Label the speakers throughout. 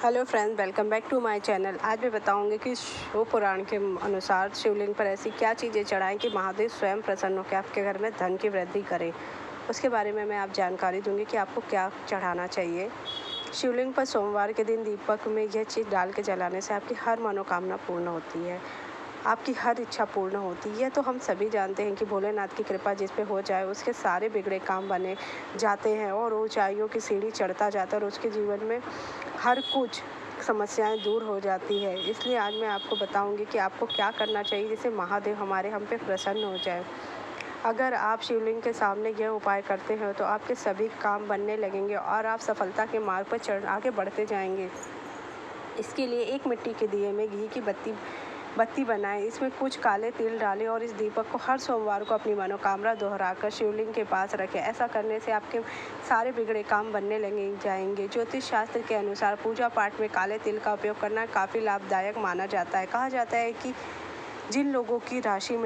Speaker 1: Hello friends, welcome back to my channel. आज मैं बताऊंगी कि शिव पुराण के अनुसार शिवलिंग पर ऐसी क्या चीज़ें चढ़ाएं कि महादेव स्वयं प्रसन्न होकर आपके घर में धन की वृद्धि करें। उसके बारे में मैं आप जानकारी दूंगी कि आपको क्या चढ़ाना चाहिए। शिवलिंग पर सोमवार के दिन दीपक में यह चीज़ डाल के जलाने से आपकी हर मनोकामना पूर्ण होती है, आपकी हर इच्छा पूर्ण होती है। तो हम सभी जानते हैं कि भोलेनाथ की कृपा जिस पे हो जाए उसके सारे बिगड़े काम बने जाते हैं और ऊंचाइयों की सीढ़ी चढ़ता जाता है और उसके जीवन में हर कुछ समस्याएं दूर हो जाती है। इसलिए आज मैं आपको बताऊंगी कि आपको क्या करना चाहिए जिससे महादेव हमारे हम पे प्रसन्न हो जाए। अगर आप शिवलिंग के सामने यह उपाय करते हैं तो आपके सभी काम बनने लगेंगे और आप सफलता के मार्ग पर आगे बढ़ते जाएंगे। इसके लिए एक मिट्टी के दिए में घी की बत्ती बनाएं, इसमें कुछ काले तिल डालें और इस दीपक को हर सोमवार को अपनी मनोकामना दोहराकर शिवलिंग के पास रखें। ऐसा करने से आपके सारे बिगड़े काम बनने लगे जाएंगे। ज्योतिष शास्त्र के अनुसार पूजा पाठ में काले तिल का उपयोग करना काफ़ी लाभदायक माना जाता है। कहा जाता है कि जिन लोगों की राशि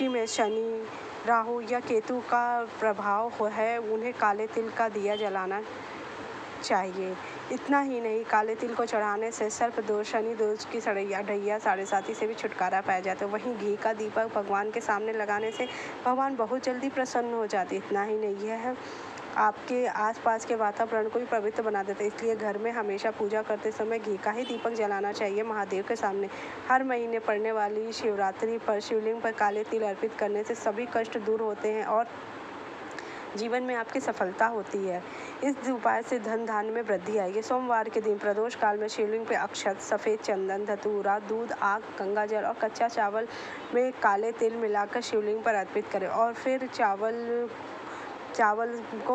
Speaker 1: में शनि, राहु या केतु का प्रभाव है उन्हें काले तिल का दिया जलाना चाहिए। इतना ही नहीं, काले तिल को चढ़ाने से सर्प दोष, शनि दोष की ढैया साढ़े साथी से भी छुटकारा पाया जाता है। वहीं घी का दीपक भगवान के सामने लगाने से भगवान बहुत जल्दी प्रसन्न हो जाते। इतना ही नहीं, यह आपके आसपास के वातावरण को भी पवित्र बना देता है। इसलिए घर में हमेशा पूजा करते समय घी का ही दीपक जलाना चाहिए महादेव के सामने। हर महीने पड़ने वाली शिवरात्रि पर शिवलिंग पर काले तिल अर्पित करने से सभी कष्ट दूर होते हैं और जीवन में आपकी सफलता होती है। इस उपाय से धन धान्य में वृद्धि आएगी। सोमवार के दिन प्रदोष काल में शिवलिंग पे अक्षत, सफ़ेद चंदन, धतूरा, दूध, आग, गंगाजल और कच्चा चावल में काले तिल मिलाकर शिवलिंग पर अर्पित करें और फिर चावल को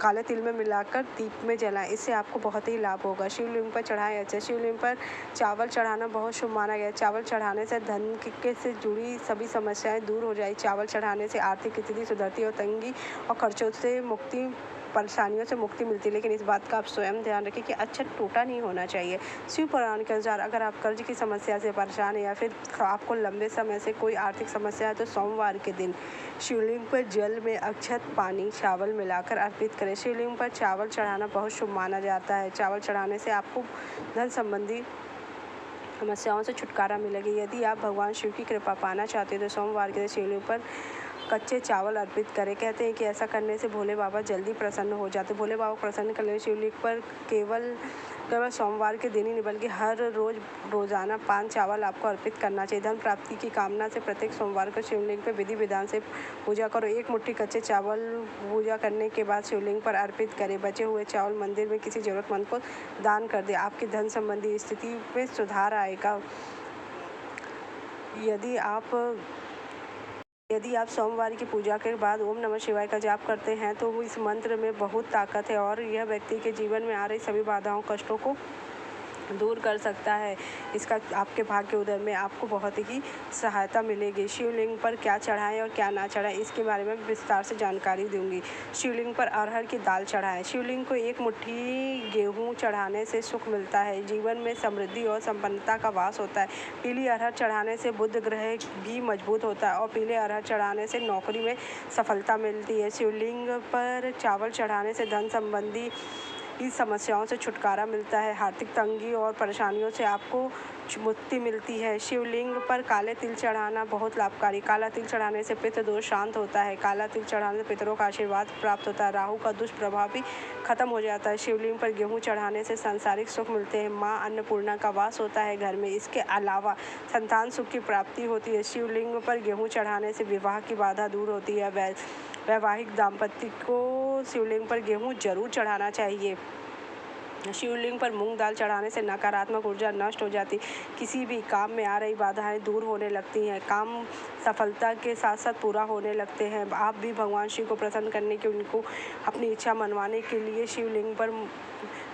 Speaker 1: काले तिल में मिलाकर दीप में जलाएं। इससे आपको बहुत ही लाभ होगा। शिवलिंग पर चढ़ाएं। अच्छा, शिवलिंग पर चावल चढ़ाना बहुत शुभ माना गया है। चावल चढ़ाने से धन के से जुड़ी सभी समस्याएं दूर हो जाए। चावल चढ़ाने से आर्थिक स्थिति सुधरती है और तंगी और खर्चों से परेशानियों से मुक्ति मिलती है। लेकिन इस बात का आप स्वयं ध्यान रखें कि अच्छा टूटा नहीं होना चाहिए। शिव पुराण के अनुसार अगर आप कर्ज की समस्या से परेशान हैं या फिर आपको लंबे समय से कोई आर्थिक समस्या है तो सोमवार के दिन शिवलिंग पर जल में अक्षत, पानी, चावल मिलाकर अर्पित करें। शिवलिंग पर चावल चढ़ाना बहुत शुभ माना जाता है। चावल चढ़ाने से आपको धन संबंधी समस्याओं से छुटकारा मिलेगी। यदि आप भगवान शिव की कृपा पाना चाहते हैं तो सोमवार के दिन शिवलिंग पर कच्चे चावल अर्पित करें। कहते हैं कि ऐसा करने से भोले बाबा जल्दी प्रसन्न हो जाते। भोले बाबा प्रसन्न करने शिवलिंग पर केवल सोमवार के दिन ही नहीं बल्कि हर रोज़ाना 5 चावल आपको अर्पित करना चाहिए। धन प्राप्ति की कामना से प्रत्येक सोमवार को शिवलिंग पर विधि विधान से पूजा करो। एक मुट्ठी कच्चे चावल पूजा करने के बाद शिवलिंग पर अर्पित करें। बचे हुए चावल मंदिर में किसी जरूरतमंद को दान कर दें। आपकी धन संबंधी स्थिति में सुधार आएगा। यदि आप सोमवार की पूजा के बाद ओम नमः शिवाय का जाप करते हैं तो इस मंत्र में बहुत ताकत है और यह व्यक्ति के जीवन में आ रही सभी बाधाओं, कष्टों को दूर कर सकता है। इसका आपके भाग्य उदय में आपको बहुत ही सहायता मिलेगी। शिवलिंग पर क्या चढ़ाएं और क्या ना चढ़ाएं इसके बारे में विस्तार से जानकारी दूंगी। शिवलिंग पर अरहर की दाल चढ़ाएं। शिवलिंग को एक मुट्ठी गेहूं चढ़ाने से सुख मिलता है, जीवन में समृद्धि और संपन्नता का वास होता है। पीली अरहर चढ़ाने से बुध ग्रह भी मजबूत होता है और पीले अरहर चढ़ाने से नौकरी में सफलता मिलती है। शिवलिंग पर चावल चढ़ाने से धन संबंधी इस समस्याओं से छुटकारा मिलता है। आर्थिक तंगी और परेशानियों से आपको मुक्ति मिलती है। शिवलिंग पर काले तिल चढ़ाना बहुत लाभकारी। काला तिल चढ़ाने से पितृ दोष शांत होता है। काला तिल चढ़ाने से पितरों का आशीर्वाद प्राप्त होता है। राहु का दुष्प्रभाव भी खत्म हो जाता है। शिवलिंग पर गेहूं चढ़ाने से सांसारिक सुख मिलते हैं। माँ अन्नपूर्णा का वास होता है घर में। इसके अलावा संतान सुख की प्राप्ति होती है। शिवलिंग पर गेहूँ चढ़ाने से विवाह की बाधा दूर होती है। वैवाहिक दाम्पत्य को शिवलिंग पर गेहूं जरूर चढ़ाना चाहिए। शिवलिंग पर मूंग दाल चढ़ाने से नकारात्मक ऊर्जा नष्ट हो जाती, किसी भी काम में आ रही बाधाएं दूर होने लगती हैं, काम सफलता के साथ साथ पूरा होने लगते हैं। आप भी भगवान शिव को प्रसन्न करने के उनको अपनी इच्छा मनवाने के लिए शिवलिंग पर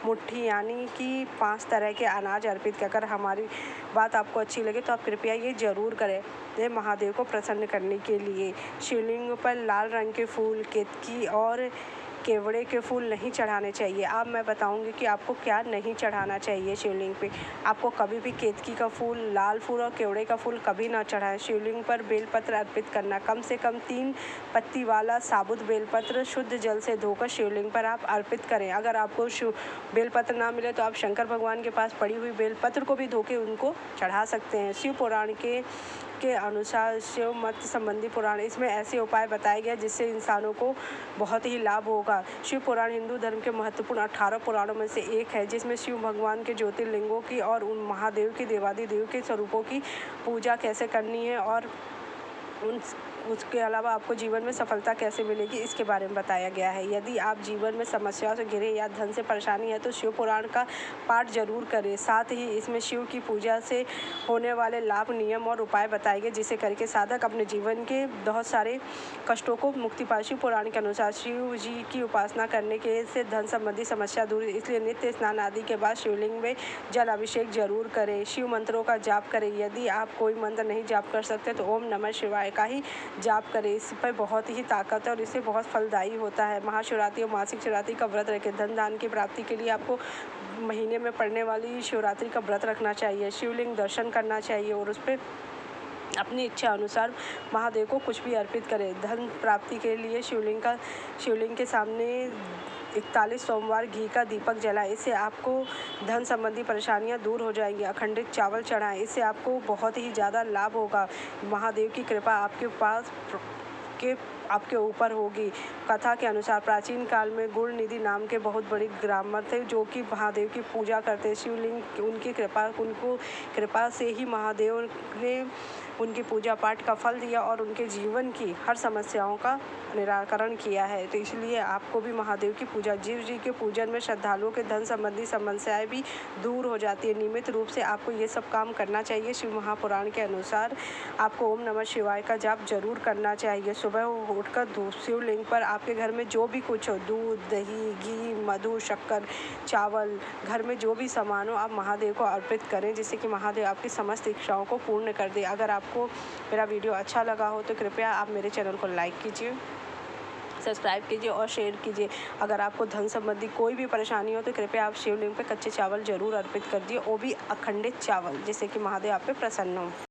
Speaker 1: मुट्ठी यानी कि 5 तरह के अनाज अर्पित कर। अगर हमारी बात आपको अच्छी लगे तो आप कृपया ये ज़रूर करें। ये महादेव को प्रसन्न करने के लिए शिवलिंग पर लाल रंग के फूल, केतकी और केवड़े के फूल नहीं चढ़ाने चाहिए। अब मैं बताऊंगी कि आपको क्या नहीं चढ़ाना चाहिए शिवलिंग पे। आपको कभी भी केतकी का फूल, लाल फूल और केवड़े का फूल कभी ना चढ़ाएं। शिवलिंग पर बेलपत्र अर्पित करना, कम से कम 3 पत्ती वाला साबुत बेलपत्र शुद्ध जल से धोकर शिवलिंग पर आप अर्पित करें। अगर आपको बेलपत्र ना मिले तो आप शंकर भगवान के पास पड़ी हुई बेलपत्र को भी धो के उनको चढ़ा सकते हैं। शिव पुराण के अनुसार शिव मत संबंधी पुराण, इसमें ऐसे उपाय बताए गए जिससे इंसानों को बहुत ही लाभ होगा। शिव पुराण हिंदू धर्म के महत्वपूर्ण 18 पुराणों में से एक है, जिसमें शिव भगवान के ज्योतिर्लिंगों की और उन महादेव की देवादिदेव के स्वरूपों की पूजा कैसे करनी है और उसके अलावा आपको जीवन में सफलता कैसे मिलेगी इसके बारे में बताया गया है। यदि आप जीवन में समस्याओं से घिरे या धन से परेशानी है तो शिव पुराण का पाठ जरूर करें। साथ ही इसमें शिव की पूजा से होने वाले लाभ, नियम और उपाय बताए गए जिसे करके साधक अपने जीवन के बहुत सारे कष्टों को मुक्ति पाए। शिव पुराण के अनुसार शिव जी की उपासना करने के से धन संबंधी समस्या दूर, इसलिए नित्य स्नान आदि के बाद शिवलिंग में जल अभिषेक जरूर करें। शिव मंत्रों का जाप करें। यदि आप कोई मंत्र नहीं जाप कर सकते तो ओम नमः शिवाय का ही जाप करें। इस पर बहुत ही ताकत है और इससे बहुत फलदायी होता है। महाशिवरात्रि और मासिक शिवरात्रि का व्रत रखें। धन दान की प्राप्ति के लिए आपको महीने में पड़ने वाली शिवरात्रि का व्रत रखना चाहिए। शिवलिंग दर्शन करना चाहिए और उस पर अपनी इच्छा अनुसार महादेव को कुछ भी अर्पित करें। धन प्राप्ति के लिए शिवलिंग के सामने 41 सोमवार घी का दीपक जलाएं। इससे आपको धन संबंधी परेशानियां दूर हो जाएंगी। अखंडित चावल चढ़ाएं, इससे आपको बहुत ही ज़्यादा लाभ होगा। महादेव की कृपा आपके ऊपर होगी। कथा के अनुसार प्राचीन काल में गुण निधि नाम के बहुत बड़े ब्राह्मण थे जो कि महादेव की पूजा करते। शिवलिंग उनकी कृपा से ही महादेव ने उनकी पूजा पाठ का फल दिया और उनके जीवन की हर समस्याओं का निराकरण किया है। तो इसलिए आपको भी महादेव की पूजा, शिव जी के पूजन में श्रद्धालुओं के धन संबंधी समस्याएं भी दूर हो जाती है। नियमित रूप से आपको ये सब काम करना चाहिए। शिव महापुराण के अनुसार आपको ओम नमः शिवाय का जाप जरूर करना चाहिए। सुबह उठकर शिवलिंग पर आपके घर में जो भी कुछ हो, दूध, दही, घी, मधु, शक्कर, चावल, घर में जो भी सामान हो आप महादेव को अर्पित करें, जिससे कि महादेव आपकी समस्त इच्छाओं को पूर्ण कर दे। अगर आपको मेरा वीडियो अच्छा लगा हो तो कृपया आप मेरे चैनल को लाइक कीजिए, सब्सक्राइब कीजिए और शेयर कीजिए। अगर आपको धन संबंधी कोई भी परेशानी हो तो कृपया आप शिवलिंग पे कच्चे चावल जरूर अर्पित कर दिए, वो भी अखंडित चावल, जिससे कि महादेव आप पे प्रसन्न हो।